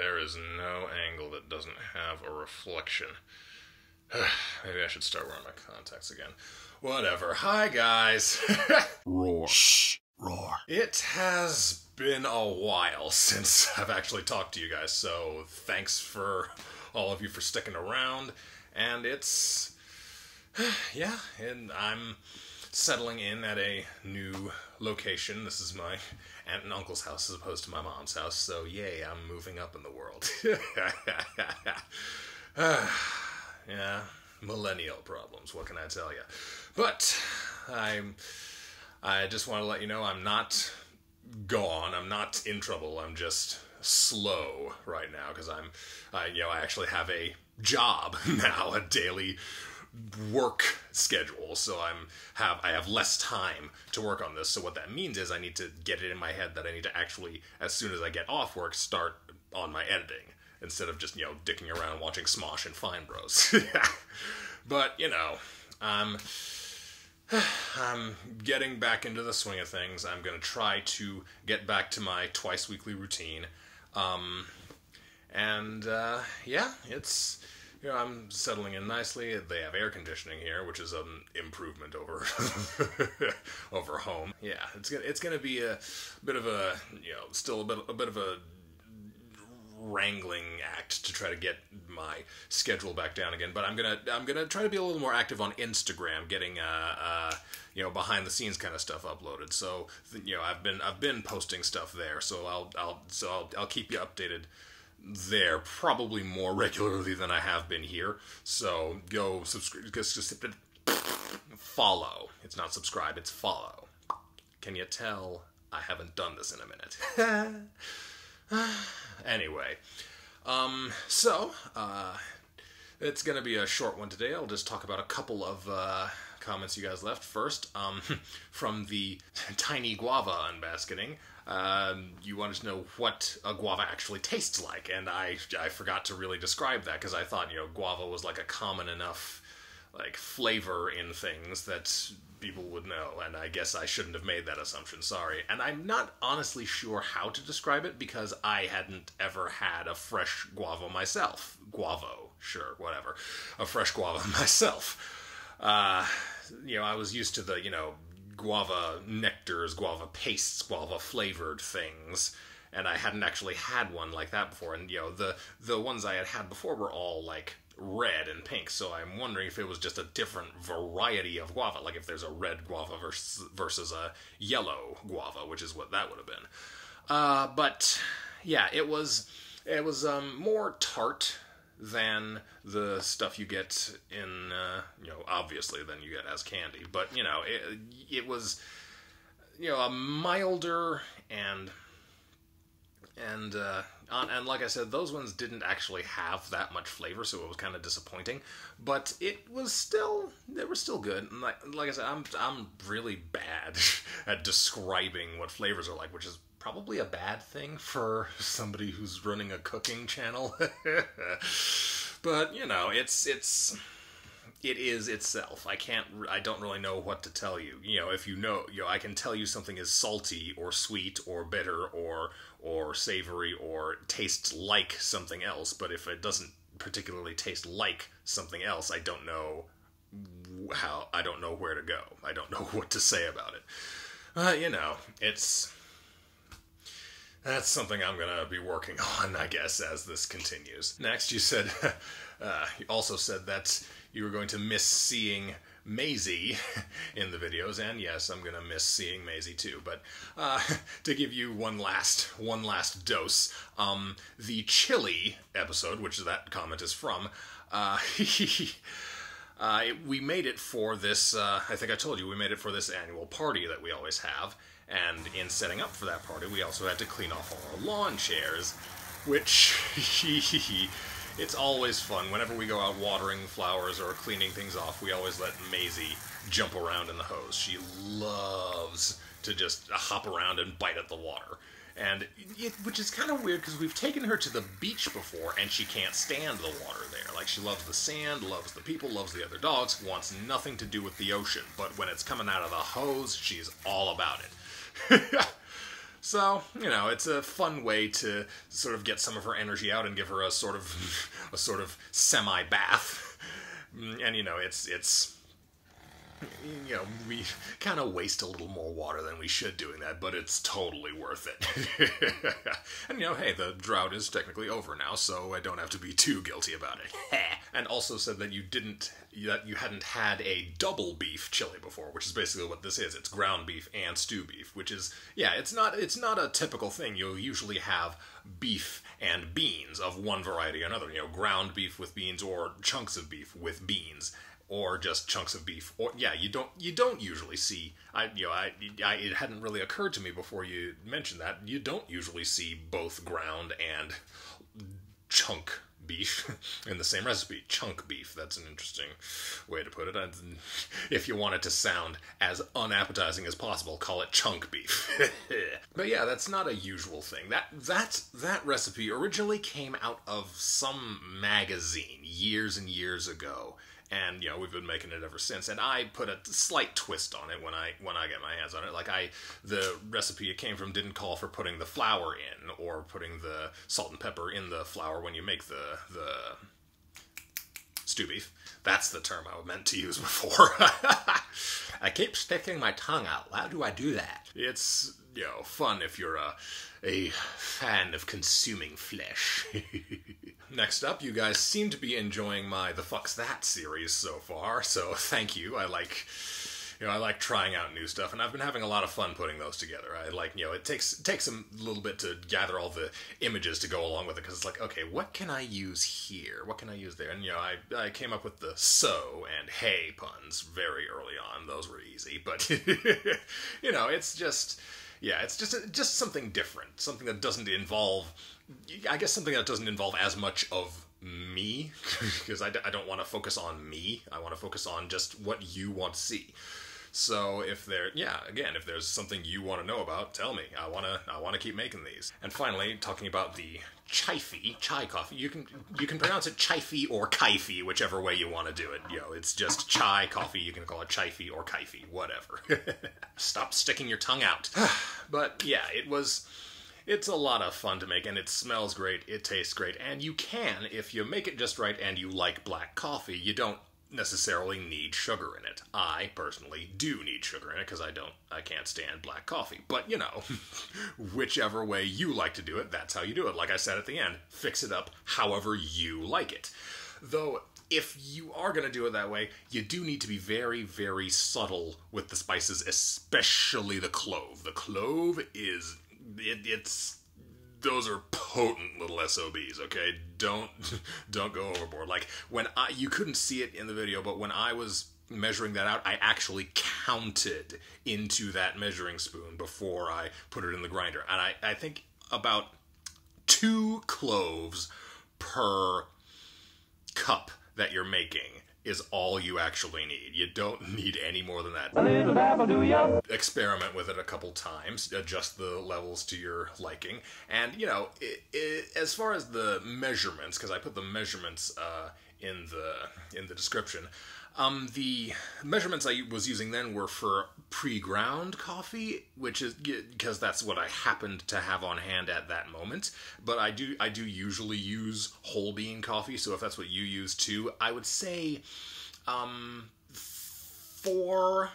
There is no angle that doesn't have a reflection. Maybe I should start wearing my contacts again. Whatever. Hi, guys. Roar. Shh. Roar. It has been a while since I've actually talked to you guys, so thanks for all of you for sticking around. And it's... yeah, and I'm settling in at a new location. This is my aunt and uncle's house as opposed to my mom's house, so yay, I'm moving up in the world. Yeah, millennial problems, what can I tell you? But I just want to let you know I'm not gone, I'm not in trouble, I'm just slow right now, because I actually have a job now, a daily work schedule, so I have less time to work on this. So what that means is I need to get it in my head that I need to actually, as soon as I get off work, start on my editing instead of just dicking around watching Smosh and Fine Bros. But I'm getting back into the swing of things. I'm gonna try to get back to my twice weekly routine, yeah, it's. I'm settling in nicely. They have air conditioning here, which is an improvement over over home. Yeah, it's gonna be a bit of a still a bit of a wrangling act to try to get my schedule back down again. But I'm gonna try to be a little more active on Instagram, getting behind the scenes kind of stuff uploaded. So I've been posting stuff there. So I'll keep you updated there, probably more regularly than I have been here. So go subscribe, just follow. It's not subscribe, it's follow. Can you tell I haven't done this in a minute? Anyway, it's gonna be a short one today. I'll just talk about a couple of comments you guys left. First, from the Tiny Guava Unbasketing. You wanted to know what a guava actually tastes like, and I forgot to really describe that, because I thought, guava was like a common enough, flavor in things that people would know, and I guess I shouldn't have made that assumption, sorry. And I'm not honestly sure how to describe it, because I hadn't ever had a fresh guava myself. Guavo, sure, whatever. A fresh guava myself. I was used to the, guava nectars, guava pastes, guava flavored things, and I hadn't actually had one like that before. And the ones I had before were all red and pink, so I'm wondering if it was just a different variety of guava, like if there's a red guava versus a yellow guava, which is what that would have been. But yeah, it was more tart than the stuff you get in, obviously, than you get as candy. But, it was, a milder and like I said, those ones didn't actually have that much flavor, so it was kind of disappointing. But they were still good. And like I said, I'm really bad at describing what flavors are like, which is probably a bad thing for somebody who's running a cooking channel. But, it is itself. I don't really know what to tell you. If I can tell you something is salty or sweet or bitter or savory or tastes like something else, but if it doesn't particularly taste like something else, I don't know where to go. I don't know what to say about it. That's something I'm going to be working on, I guess, as this continues. Next, you also said that you were going to miss seeing Maisie in the videos, and yes, I'm going to miss seeing Maisie too. But to give you one last dose, the Chili episode, which that comment is from, we made it for this, I think I told you, we made it for this annual party that we always have. And in setting up for that party, we also had to clean off all our lawn chairs, which, it's always fun. Whenever we go out watering flowers or cleaning things off, we always let Maisie jump around in the hose. She loves to just hop around and bite at the water. And which is kind of weird, because we've taken her to the beach before, and she can't stand the water there. She loves the sand, loves the people, loves the other dogs, wants nothing to do with the ocean. But when it's coming out of the hose, she's all about it. So, you know, it's a fun way to sort of get some of her energy out and give her a sort of semi-bath. And, you know, it's you know, we kind of waste a little more water than we should doing that, but it's totally worth it. And, you know, hey, the drought is technically over now, so I don't have to be too guilty about it. And also said that you hadn't had a double beef chili before, which is basically what this is. It's ground beef and stew beef, which is, yeah, it's not a typical thing. You'll usually have beef and beans of one variety or another. You know, ground beef with beans, or chunks of beef with beans, or just chunks of beef. Or yeah, you don't usually see. It hadn't really occurred to me before you mentioned that you don't usually see both ground and chunk beef in the same recipe. Chunk beef. That's an interesting way to put it. If you want it to sound as unappetizing as possible, call it chunk beef. But yeah, that's not a usual thing. That recipe originally came out of some magazine years and years ago. And, you know, we've been making it ever since. And I put a slight twist on it when I get my hands on it. Like, the recipe it came from didn't call for putting the flour in, or putting the salt and pepper in the flour when you make the stew beef. That's the term I meant to use before. I keep sticking my tongue out. How do I do that? It's, you know, fun if you're a fan of consuming flesh. Next up, you guys seem to be enjoying my The Fuck's That series so far, so thank you. I like trying out new stuff, and I've been having a lot of fun putting those together. It takes a little bit to gather all the images to go along with it, because it's like, okay, what can I use here? What can I use there? And, you know, I came up with the so and hey puns very early on. Those were easy, but, you know, it's just... Yeah, it's just something different, something that doesn't involve, I guess something that doesn't involve as much of me, because I don't want to focus on me, I want to focus on just what you want to see. So if there's something you want to know about, tell me. I want to keep making these. And finally, talking about the chai coffee. You can pronounce it chai or kaifi, whichever way you want to do it. You know, it's just chai coffee. You can call it chai or kaifi, whatever. Stop sticking your tongue out. But yeah, it's a lot of fun to make, and it smells great, it tastes great, and you can, if you make it just right and you like black coffee, you don't necessarily need sugar in it. I personally do need sugar in it, because I can't stand black coffee. But, you know, whichever way you like to do it, that's how you do it. Like I said at the end, fix it up however you like it. Though, if you are going to do it that way, you do need to be very, very subtle with the spices, especially the clove. The clove is... Those are potent little SOBs, okay? Don't go overboard. Like, you couldn't see it in the video, but when I was measuring that out, I actually counted into that measuring spoon before I put it in the grinder. And I think about 2 cloves per cup that you're making is all you actually need. You don't need any more than that. A little dabble, do ya? Experiment with it a couple times, adjust the levels to your liking, and, you know, as far as the measurements, because I put the measurements in the description, the measurements I was using then were for pre-ground coffee, which is because that's what I happened to have on hand at that moment. But I do usually use whole bean coffee, so if that's what you use too, I would say 4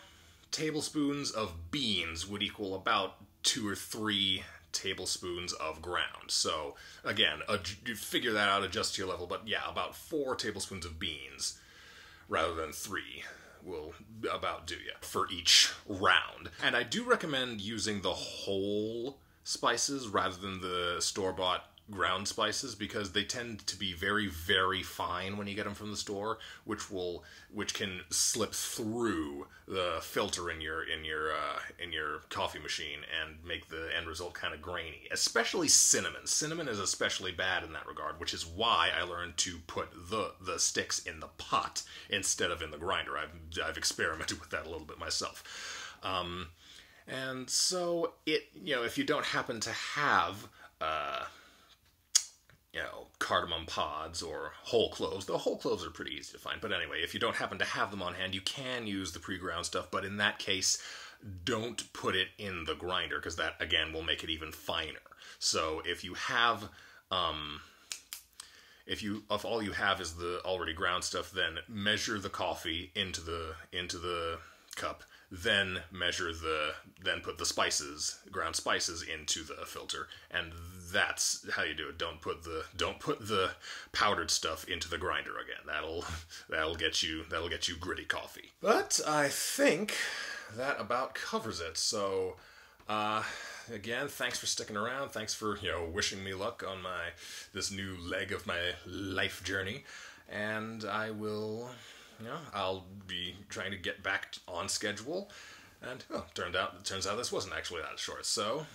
tablespoons of beans would equal about 2 or 3 tablespoons of ground. So again, you figure that out, adjust to your level, but yeah, about 4 tablespoons of beans rather than 3 will about do you for each round. And I do recommend using the whole spices rather than the store-bought ground spices, because they tend to be very, very fine when you get them from the store, which can slip through the filter in your coffee machine and make the end result kind of grainy. Especially cinnamon. Cinnamon is especially bad in that regard, which is why I learned to put the sticks in the pot instead of in the grinder. I've experimented with that a little bit myself. And so if you don't happen to have cardamom pods or whole cloves. The whole cloves are pretty easy to find. But anyway, if you don't happen to have them on hand, you can use the pre-ground stuff. But in that case, don't put it in the grinder, because that, again, will make it even finer. So if you have, if all you have is the already ground stuff, then measure the coffee into the cup, then then put the spices, ground spices, into the filter, and that's how you do it. Don't put the powdered stuff into the grinder again. That'll get you gritty coffee. But I think that about covers it. So, again, thanks for sticking around. Thanks for, wishing me luck on this new leg of my life journey. And I will, I'll be trying to get back on schedule. And, turns out this wasn't actually that short. So,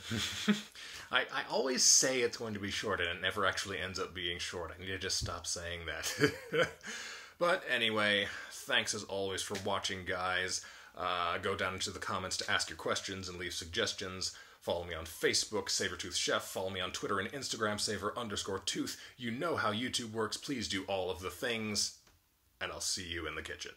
I always say it's going to be short, and it never actually ends up being short. I need to just stop saying that. But anyway, thanks as always for watching, guys. Go down into the comments to ask your questions and leave suggestions. Follow me on Facebook, Sabertooth Chef. Follow me on Twitter and Instagram, Saber_Tooth. You know how YouTube works. Please do all of the things, and I'll see you in the kitchen.